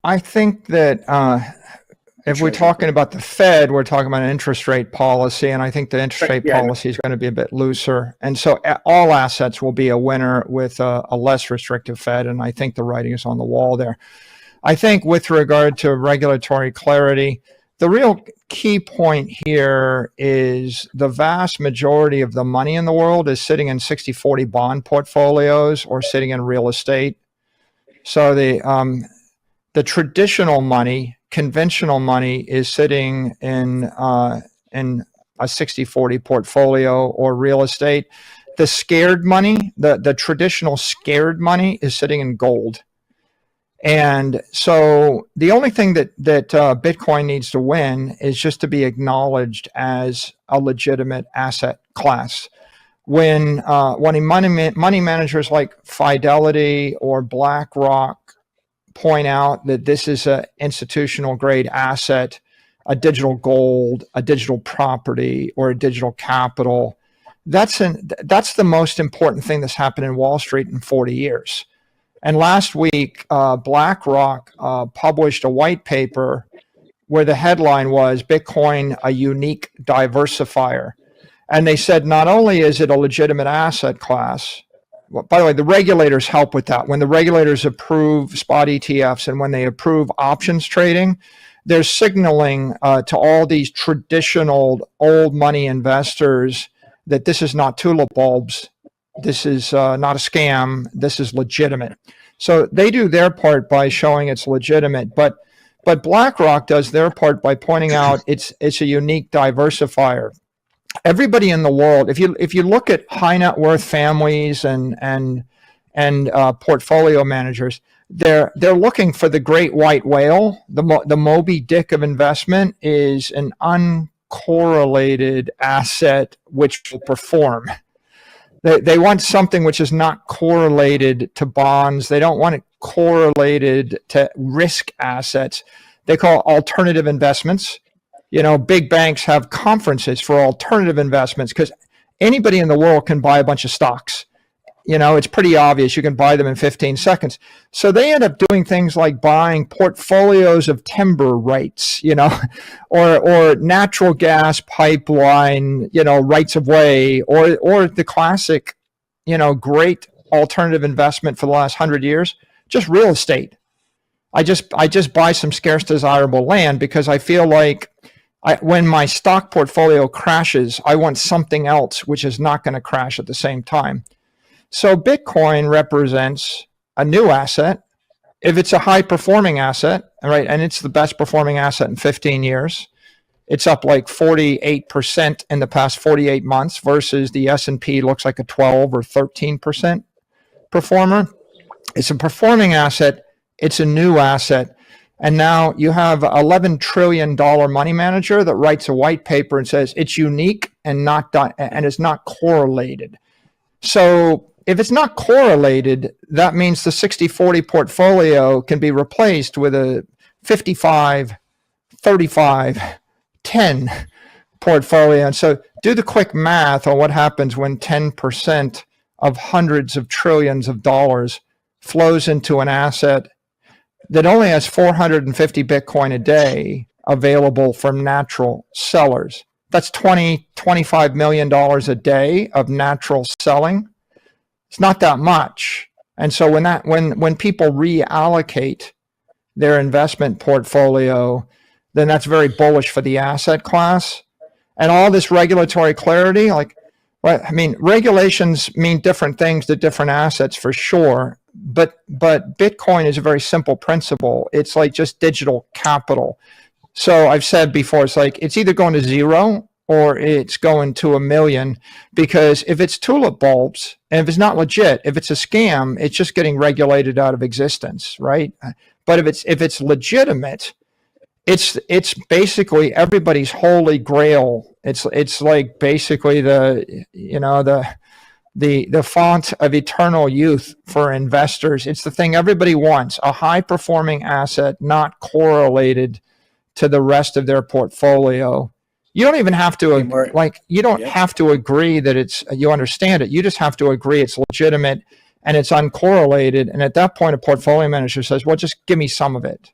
I think that if we're talking about the Fed, we're talking about an interest rate policy, and I think the interest rate Yeah, policy is going to be a bit looser. And so all assets will be a winner with a less restrictive Fed, and I think the writing is on the wall there. I think with regard to regulatory clarity, the real key point here is the vast majority of the money in the world is sitting in 60/40 bond portfolios or sitting in real estate. So the traditional money, conventional money, is sitting in a 60/40 portfolio or real estate. The scared money, the traditional scared money, is sitting in gold. And so the only thing that Bitcoin needs to win is just to be acknowledged as a legitimate asset class. When money managers like Fidelity or BlackRock point out that this is an institutional grade asset, a digital gold, a digital property, or a digital capital, that's the most important thing that's happened in Wall Street in 40 years. And last week, BlackRock published a white paper where the headline was Bitcoin, a unique diversifier. And they said not only is it a legitimate asset class, by the way, the regulators help with that. When the regulators approve spot ETFs and when they approve options trading, they're signaling to all these traditional old money investors that this is not tulip bulbs. This is not a scam. This is legitimate. So they do their part by showing it's legitimate, but BlackRock does their part by pointing out it's a unique diversifier. Everybody in the world, if you look at high net worth families and portfolio managers, they're looking for the great white whale. The Moby Dick of investment is an uncorrelated asset which will perform. They want something which is not correlated to bonds. They don't want it correlated to risk assets. They call alternative investments. You know, big banks have conferences for alternative investments because anybody in the world can buy a bunch of stocks. You know, it's pretty obvious. You can buy them in 15 seconds. So they end up doing things like buying portfolios of timber rights, you know, or natural gas pipeline, you know, rights of way, or the classic, you know, great alternative investment for the last 100 years, just real estate. I just buy some scarce desirable land because I feel like when my stock portfolio crashes, I want something else which is not going to crash at the same time. So Bitcoin represents a new asset. If it's a high performing asset, right, and it's the best performing asset in 15 years, it's up like 48% in the past 48 months versus the S&P looks like a 12 or 13% performer. It's a performing asset. It's a new asset. And now you have $11 trillion money manager that writes a white paper and says it's unique and it's not correlated. So if it's not correlated, that means the 60/40 portfolio can be replaced with a 55, 35, 10 portfolio. And so do the quick math on what happens when 10% of hundreds of trillions of dollars flows into an asset that only has 450 Bitcoin a day available from natural sellers. That's $25 million a day of natural selling. It's not that much. And so when people reallocate their investment portfolio, then that's very bullish for the asset class. And all this regulatory clarity, like, well, I mean, regulations mean different things to different assets for sure. But Bitcoin is a very simple principle. It's like just digital capital. So I've said before, it's like it's either going to zero or it's going to a million, because if it's tulip bulbs and if it's not legit, if it's a scam, it's just getting regulated out of existence, right? But if it's legitimate, it's basically everybody's holy grail. It's like basically the font of eternal youth for investors. It's the thing everybody wants, a high performing asset not correlated to the rest of their portfolio. You don't even have to have to agree that you understand it. You just have to agree it's legitimate and it's uncorrelated. And at that point, a portfolio manager says, well, just give me some of it.